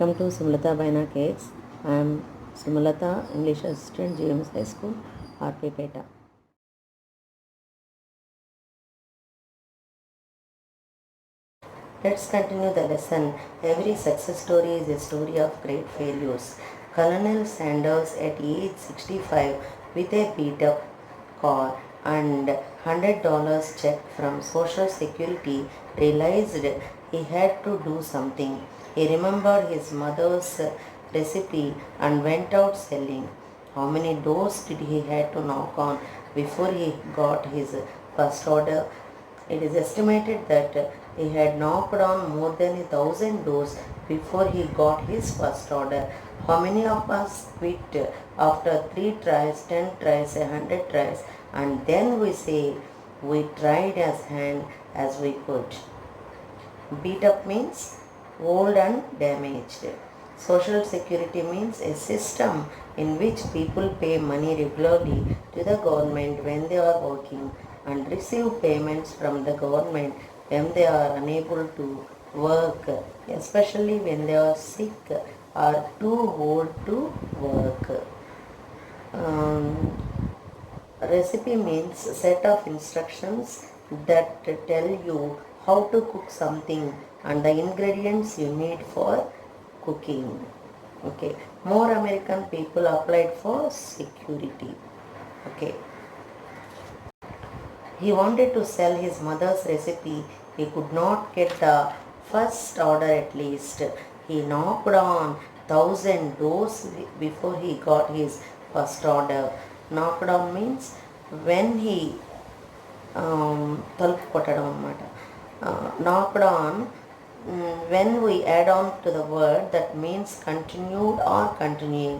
Welcome to Sumlata Baina Cakes. I am Sumlata, English Assistant, GMS High School, RP Peta. Let's continue the lesson. Every success story is a story of great failures. Colonel Sanders, at age 65, with a beat up car and $100 check from Social Security, realized he had to do something. He remembered his mother's recipe and went out selling. How many doors did he have to knock on before he got his first order? It is estimated that he had knocked on more than 1,000 doors before he got his first order. How many of us quit after 3 tries, 10 tries, 100 tries, and then we say we tried as hard as we could? Beat up means old and damaged. Social Security means a system in which people pay money regularly to the government when they are working and receive payments from the government when they are unable to work, especially when they are sick or too old to work. Recipe means set of instructions that tell you how to cook something and the ingredients you need for cooking. Okay, more American people applied for security. Okay, he wanted to sell his mother's recipe. He could not get the first order at least. He knocked on 1,000 doors before he got his first order. Knocked on means when he తలుపు కొట్టడం అన్నమాట. Knocked on, when we add on to the word, that means continued or continuing.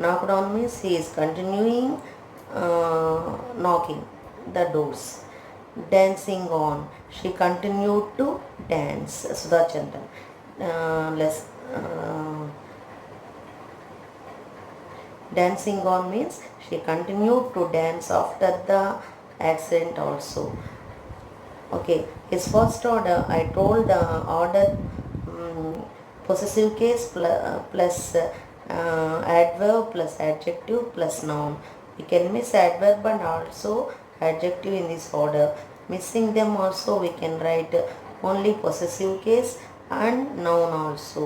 Knocked on means he is continuing knocking the doors. Dancing on, she continued to dance. Sudha Chandran. Dancing on means she continued to dance after the accident also. Okay, his first order, I told the order possessive case plus adverb plus adjective plus noun. We can miss adverb and also adjective in this order. Missing them also we can write only possessive case and noun also.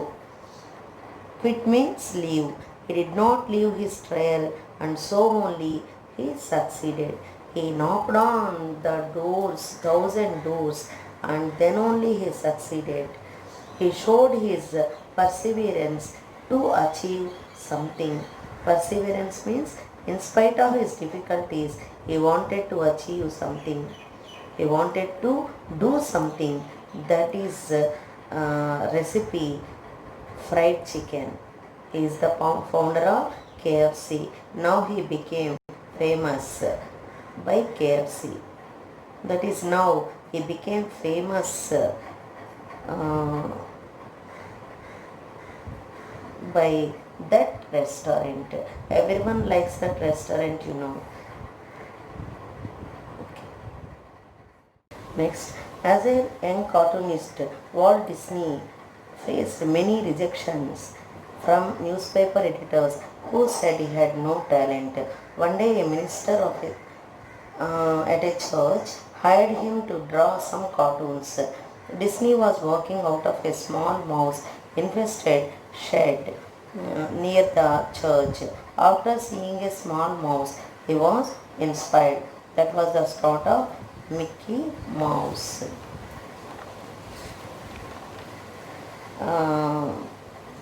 Quit means leave. He did not leave his trial and so only he succeeded. He knocked on the doors, 1,000 doors, and then only he succeeded. He showed his perseverance to achieve something. Perseverance means in spite of his difficulties, he wanted to achieve something. He wanted to do something. That is recipe fried chicken. He is the founder of KFC. Now he became famous by KFC. That is, now he became famous by that restaurant. Everyone likes that restaurant, you know. Okay. Next, as a young cartoonist, Walt Disney faced many rejections from newspaper editors who said he had no talent. One day a minister at a church hired him to draw some cartoons. Disney was walking out of a small mouse infested shed near the church. After seeing a small mouse, he was inspired. That was the start of Mickey Mouse.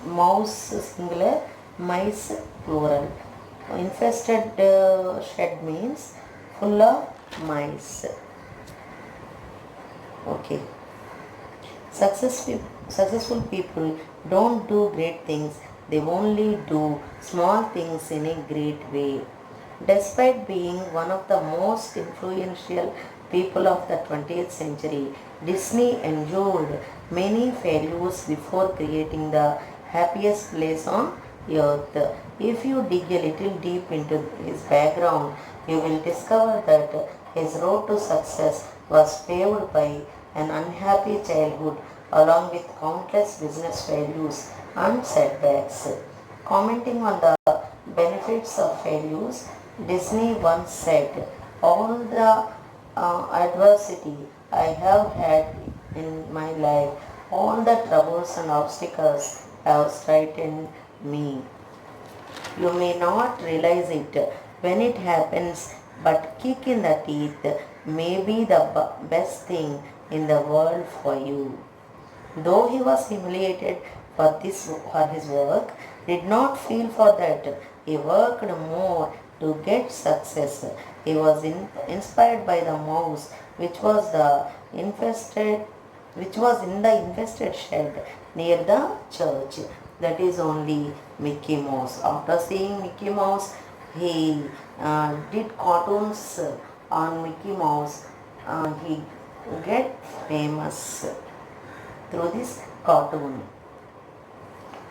Mouse singular, mice plural. Infested shed means full of mice. Okay. Successful people don't do great things, they only do small things in a great way. Despite being one of the most influential people of the 20th century, Disney endured many failures before creating the happiest place on earth. If you dig a little deep into his background, you will discover that his road to success was paved by an unhappy childhood along with countless business failures and setbacks. Commenting on the benefits of failures, Disney once said, all the adversity I have had in my life, all the troubles and obstacles have straightened me. You may not realize it when it happens, but kick in the teeth may be the best thing in the world for you. Though he was humiliated for his work, did not feel for that. He worked more to get success. He was inspired by the mouse, infested, which was in the infested shed near the church. That is only Mickey Mouse. After seeing Mickey Mouse, he did cartoons on Mickey Mouse. He get famous through this cartoon.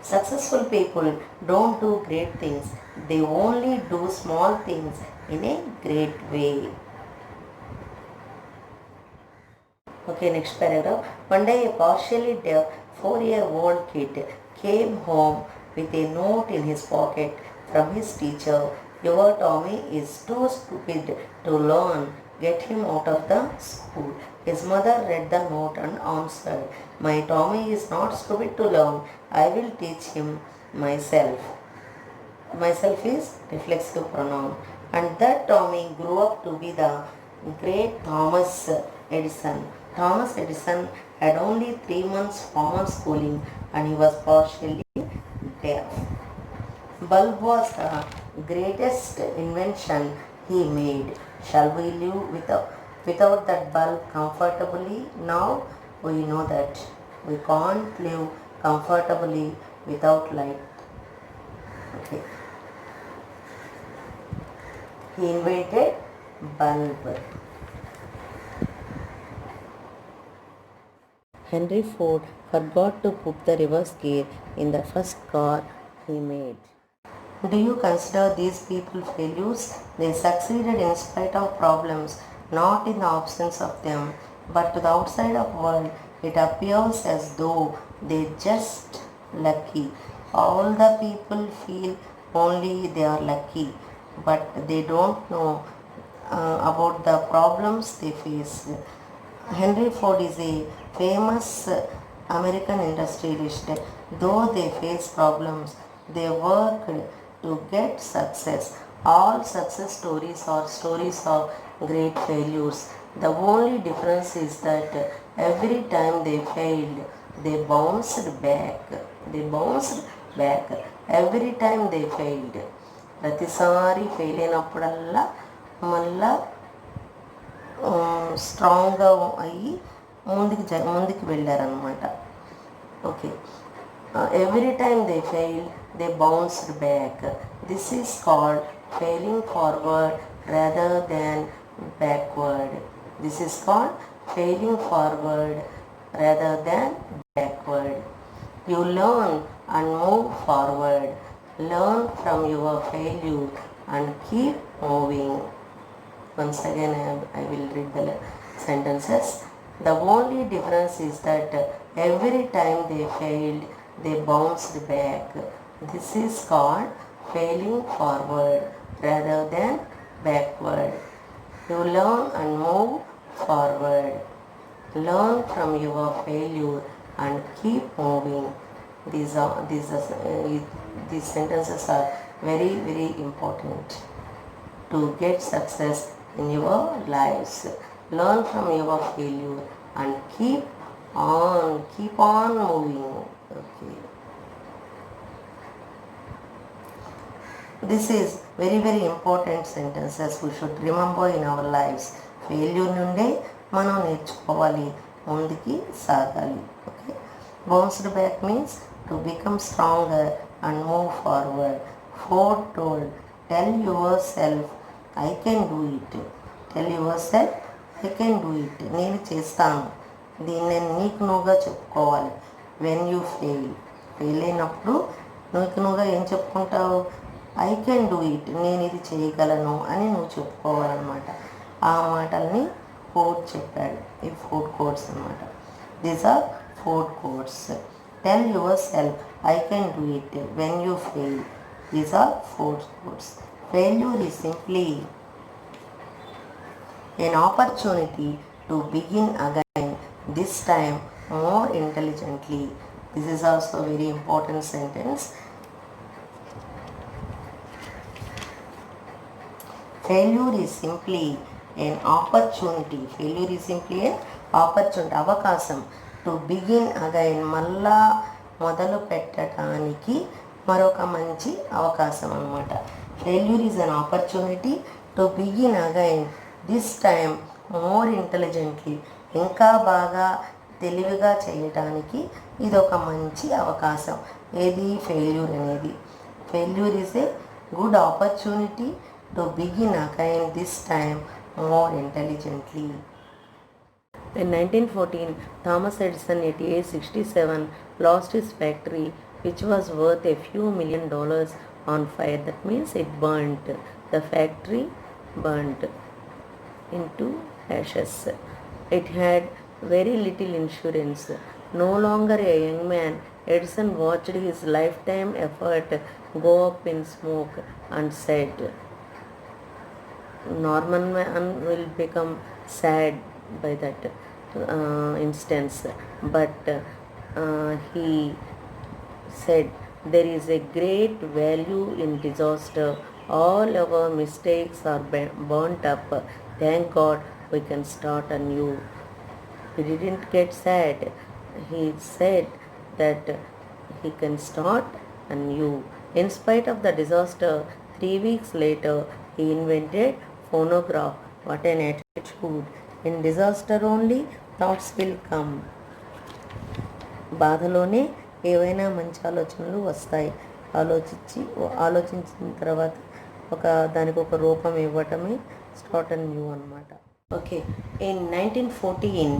Successful people don't do great things, they only do small things in a great way. Okay, next paragraph. One day a partially deaf 4-year-old kid came home with a note in his pocket from his teacher. Your Tommy is too stupid to learn. Get him out of the school. His mother read the note and answered, my Tommy is not stupid to learn. I will teach him myself. Myself is reflexive pronoun. And that Tommy grew up to be the great Thomas Edison. Thomas Edison had only 3 months formal schooling and he was partially deaf. Bulb was the greatest invention he made. Shall we live without that bulb comfortably? Now we know that we can't live comfortably without light. Okay. He invented bulb. Henry Ford forgot to put the reverse gear in the first car he made. Do you consider these people failures? They succeeded in spite of problems, not in the absence of them. But to the outside of world, it appears as though they just lucky. All the people feel only they are lucky, but they don't know about the problems they face. Henry Ford is a famous American industrialist. Though they face problems, they worked to get success. All success stories are stories of great failures. The only difference is that every time they failed, they bounced back. They bounced back. Every time they failed. ప్రతిసారి fail అయినప్పుడల్లా మళ్ళా స్ట్రాంగ్గా అయ్యి ముందుకు వెళ్ళారనమాట. Okay. Every time they failed, they bounced back. This is called failing forward rather than backward. This is called failing forward rather than backward. You learn and move forward. Learn from your failure and keep moving. Once again, I will read the sentences. The only difference is that every time they failed, they bounced back. This is called failing forward rather than backward. You learn and move forward. Learn from your failure and keep moving. These sentences are very, very important to get success in your lives. Learn from your failure and keep on moving. Okay. This is very, very important sentences we should remember in our lives. Failure నుండే మనం నేర్చుకోవాలి, ముందుకి సాగాలి. Okay. Bounced back means to become stronger and move forward. Ford told, tell your self I can do it. Tell your self I can do it. నేను చేస్తాను. దీన్ని నేను నీకు నువ్వుగా చెప్పుకోవాలి. వెన్ యూ ఫెయిల్ అయినప్పుడు నువ్వుగా ఏం చెప్పుకుంటావు? ఐ కెన్ డూ ఇట్, నేను ఇది చేయగలను అని నువ్వు చెప్పుకోవాలన్నమాట. ఆ మాటల్ని కోడ్ చెప్పాడు. ఈ 4 కోడ్స్ అన్నమాట. These are 4 quotes. Tell yourself, I can do it when you fail. These are 4 quotes. Failure is simply an opportunity to begin again, this time more intelligently. This is also a very important sentence. Failure is simply an opportunity. Failure is simply an opportunity, అవకాశం to begin again, మళ్ళా మొదలు పెట్టడానికి మరొక మంచి అవకాశం అన్నమాట. Failure is an opportunity to begin again, this time more intelligently, ఇంకా బాగా తెలివిగా చేయటానికి ఇది ఒక మంచి అవకాశం. ఏది? ఫెయిల్యూర్ అనేది. Failure is a good opportunity to begin again, this time more intelligently. In 1914, Thomas Edison at age 67 lost his factory, which was worth a few $1 million, on fire. That means it burnt. The factory burnt into ashes. It had very little insurance. No longer a young man, Edison watched his lifetime effort go up in smoke and said, Norman man will become sad by that instance, but he said, there is a great value in disaster. All our mistakes are burnt up. Thank God we can start anew. He didn't get sad. He said that he can start anew. In spite of the disaster, 3 weeks later, he invented phonograph. What an attitude. In disaster only thoughts will come. బాధలోనే ఏవైనా మంచి ఆలోచనలు వస్తాయి. ఆలోచించిన తర్వాత దానికి ఒక రూపం ఇవ్వటమే స్టార్ట్ అండ్ న్యూ అనమాట. Okay, in 1914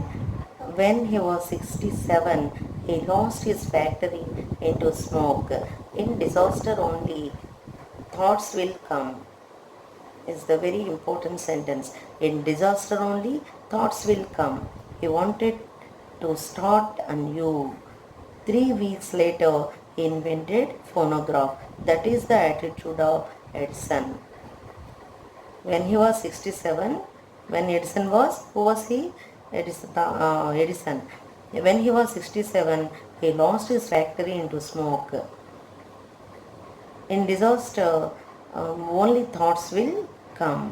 when he was 67 he lost his factory into smoke. In disaster only thoughts will come is the very important sentence. In disaster only thoughts will come. He wanted to start anew. 3 weeks later he invented phonograph. That is the attitude of Edison. When he was 67, when Edison was, who was he? Edison. When he was 67 he lost his factory into smoke. In disaster only thoughts will come.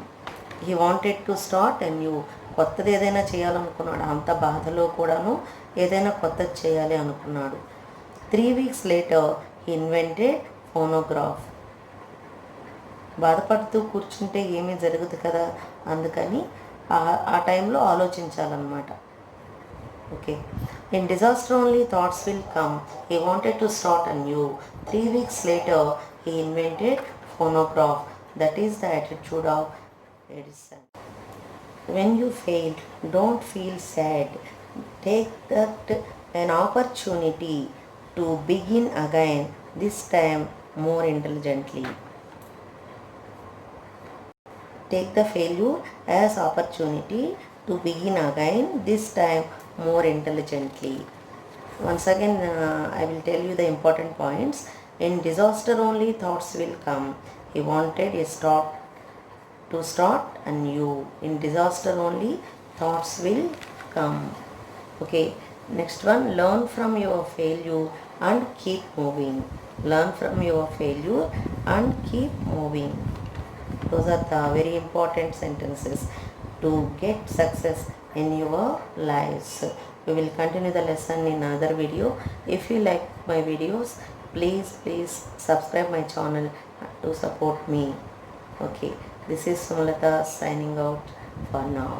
He wanted to start anew. కొత్తది ఏదైనా చేయాలనుకున్నాడు. అంత బాధలో కూడాను ఏదైనా కొత్తది చేయాలి అనుకున్నాడు. 3 weeks later he invented phonograph. బాధపడుతూ కూర్చుంటే ఏమీ జరగదు కదా, అందుకని ఆ టైంలో ఆలోచించాలన్నమాట. Okay, in disaster only thoughts will come. He wanted to start anew. 3 weeks later he invented phonograph. That is the attitude of Edison. When you fail, don't feel sad. Take that an opportunity to begin again, this time more intelligently. Take the failure as opportunity to begin again, this time more intelligently. Once again, I will tell you the important points. In disaster only thoughts will come. He wanted to start anew. In disaster only thoughts will come. Okay, next one, learn from your failure and keep moving. Learn from your failure and keep moving. Those are the very important sentences to get success in your lives. We will continue the lesson in another video. If you like my videos, please subscribe my channel to support me. Okay, this is Sumalata signing out for now.